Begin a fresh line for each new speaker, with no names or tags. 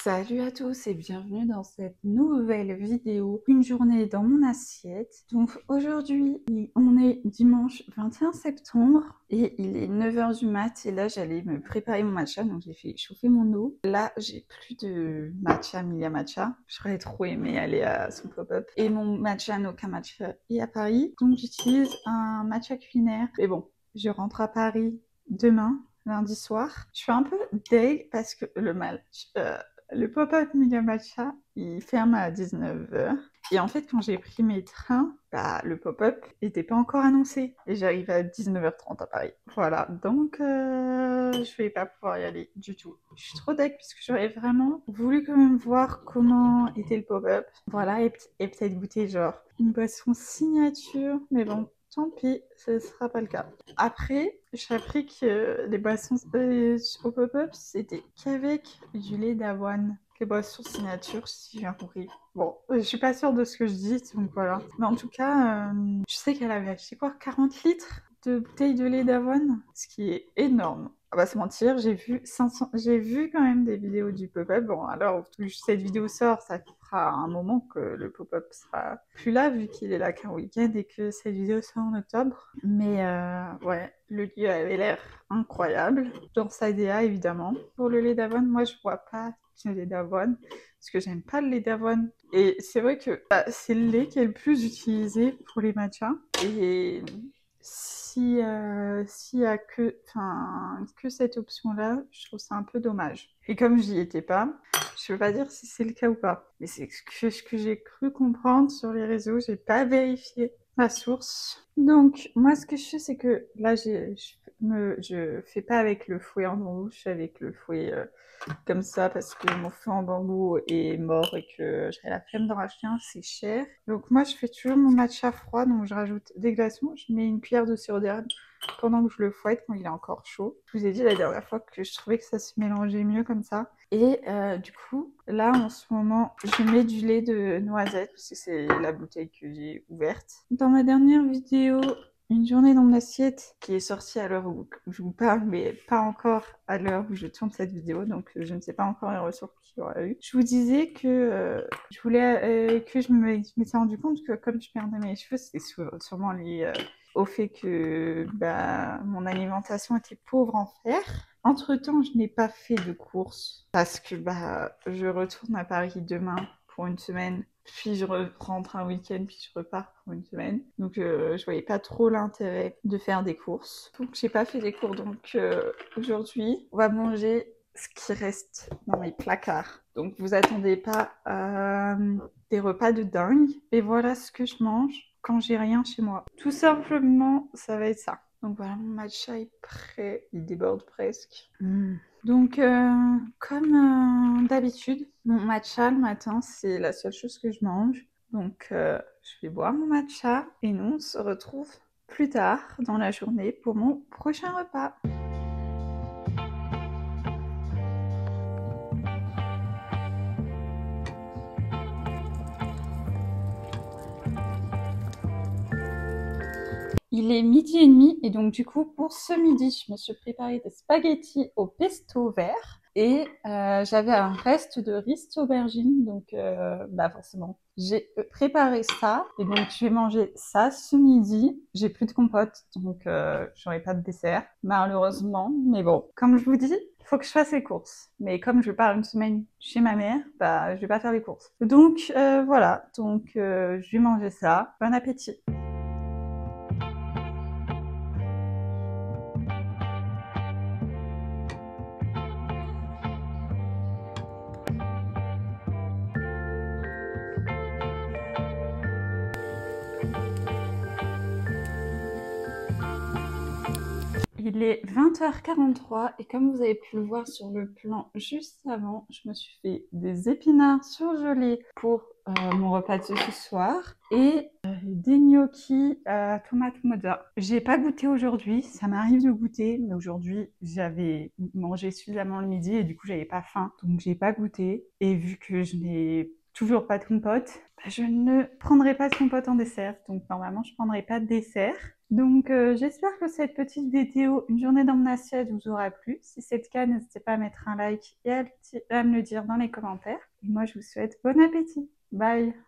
Salut à tous et bienvenue dans cette nouvelle vidéo, une journée dans mon assiette. Donc aujourd'hui, on est dimanche 21 septembre et il est 9 h du mat et là j'allais me préparer mon matcha, donc j'ai fait chauffer mon eau. Là j'ai plus de matcha Milia Matcha, j'aurais trop aimé aller à son pop-up. Et mon matcha Noka Matcha est à Paris, donc j'utilise un matcha culinaire. Mais bon, je rentre à Paris demain, lundi soir. Je suis un peu deg parce que le pop-up Milia Matcha, il ferme à 19 h. Et en fait, quand j'ai pris mes trains, le pop-up n'était pas encore annoncé. Et j'arrive à 19 h 30 à Paris. Voilà, donc je vais pas pouvoir y aller du tout. Je suis trop deg parce que j'aurais vraiment voulu quand même voir comment était le pop-up. Voilà, et peut-être goûter genre une boisson signature. Mais bon, tant pis, ce sera pas le cas. Après, j'ai appris que les boissons au pop-up, c'était qu'avec du lait d'avoine. Les boissons signature, si j'ai bien compris. Bon, je suis pas sûre de ce que je dis, donc voilà. Mais en tout cas, je sais qu'elle avait acheté quoi, 40 litres de bouteilles de lait d'avoine, ce qui est énorme. On va se mentir, j'ai vu quand même des vidéos du pop-up. Bon, alors, cette vidéo sort, ça fera un moment que le pop-up sera plus là, vu qu'il est là qu'un week-end et que cette vidéo sort en octobre. Mais ouais, le lieu avait l'air incroyable. Dans sa DA, évidemment. Pour le lait d'avoine, moi, je vois pas le lait d'avoine, parce que j'aime pas le lait d'avoine. Et c'est vrai que c'est le lait qui est le plus utilisé pour les matchas. Et s'il y a que cette option-là, je trouve ça un peu dommage. Et comme j'y étais pas, je peux pas dire si c'est le cas ou pas. Mais c'est ce que j'ai cru comprendre sur les réseaux, j'ai pas vérifié ma source. Donc, moi, ce que je fais, c'est que là, je fais pas avec le fouet en bambou, je fais avec le fouet comme ça parce que mon fouet en bambou est mort et que j'aurais la flemme d'en racheter un, c'est cher. Donc moi, je fais toujours mon matcha froid, donc je rajoute des glaçons, je mets une cuillère de sirop d'érable pendant que je le fouette quand il est encore chaud. Je vous ai dit la dernière fois que je trouvais que ça se mélangeait mieux comme ça. Et du coup, là, en ce moment, je mets du lait de noisette parce que c'est la bouteille que j'ai ouverte. Dans ma dernière vidéo, une journée dans mon assiette, qui est sortie à l'heure où je vous parle, mais pas encore à l'heure où je tourne cette vidéo, donc je ne sais pas encore les retours qu'il y aura eu. Je vous disais que je voulais que je m'étais rendu compte que comme je perdais mes cheveux, c'était sûrement lié au fait que mon alimentation était pauvre en fer. Entre-temps, je n'ai pas fait de courses parce que je retourne à Paris demain pour une semaine, puis je rentre un week-end, puis je repars pour une semaine. Donc je voyais pas trop l'intérêt de faire des courses. Donc j'ai pas fait des courses. Donc aujourd'hui, on va manger ce qui reste dans mes placards. Donc vous attendez pas des repas de dingue. Et voilà ce que je mange quand j'ai rien chez moi. Tout simplement, ça va être ça. Donc voilà, mon matcha est prêt. Il déborde presque. Donc, comme d'habitude, mon matcha le matin, c'est la seule chose que je mange. Donc, je vais boire mon matcha et nous, on se retrouve plus tard dans la journée pour mon prochain repas. Il est 12h30 et donc du coup pour ce midi je me suis préparé des spaghettis au pesto vert et j'avais un reste de riz aubergine donc forcément j'ai préparé ça et donc je vais manger ça ce midi. J'ai plus de compote donc j'aurai pas de dessert malheureusement, mais bon comme je vous dis il faut que je fasse les courses, mais comme je pars une semaine chez ma mère, je vais pas faire les courses. Donc voilà, donc je vais manger ça. Bon appétit. Il est 20 h 43 et comme vous avez pu le voir sur le plan juste avant, je me suis fait des épinards surgelés pour mon repas de ce soir et des gnocchis à tomate mozza. J'ai pas goûté aujourd'hui, ça m'arrive de goûter, mais aujourd'hui j'avais mangé suffisamment le midi et du coup j'avais pas faim, donc j'ai pas goûté. Et vu que je n'ai toujours pas de compote, je ne prendrai pas de compote en dessert. Donc normalement, je ne prendrai pas de dessert. Donc j'espère que cette petite vidéo, une journée dans mon assiette, vous aura plu. Si c'est le cas, n'hésitez pas à mettre un like et à me le dire dans les commentaires. Et moi, je vous souhaite bon appétit. Bye!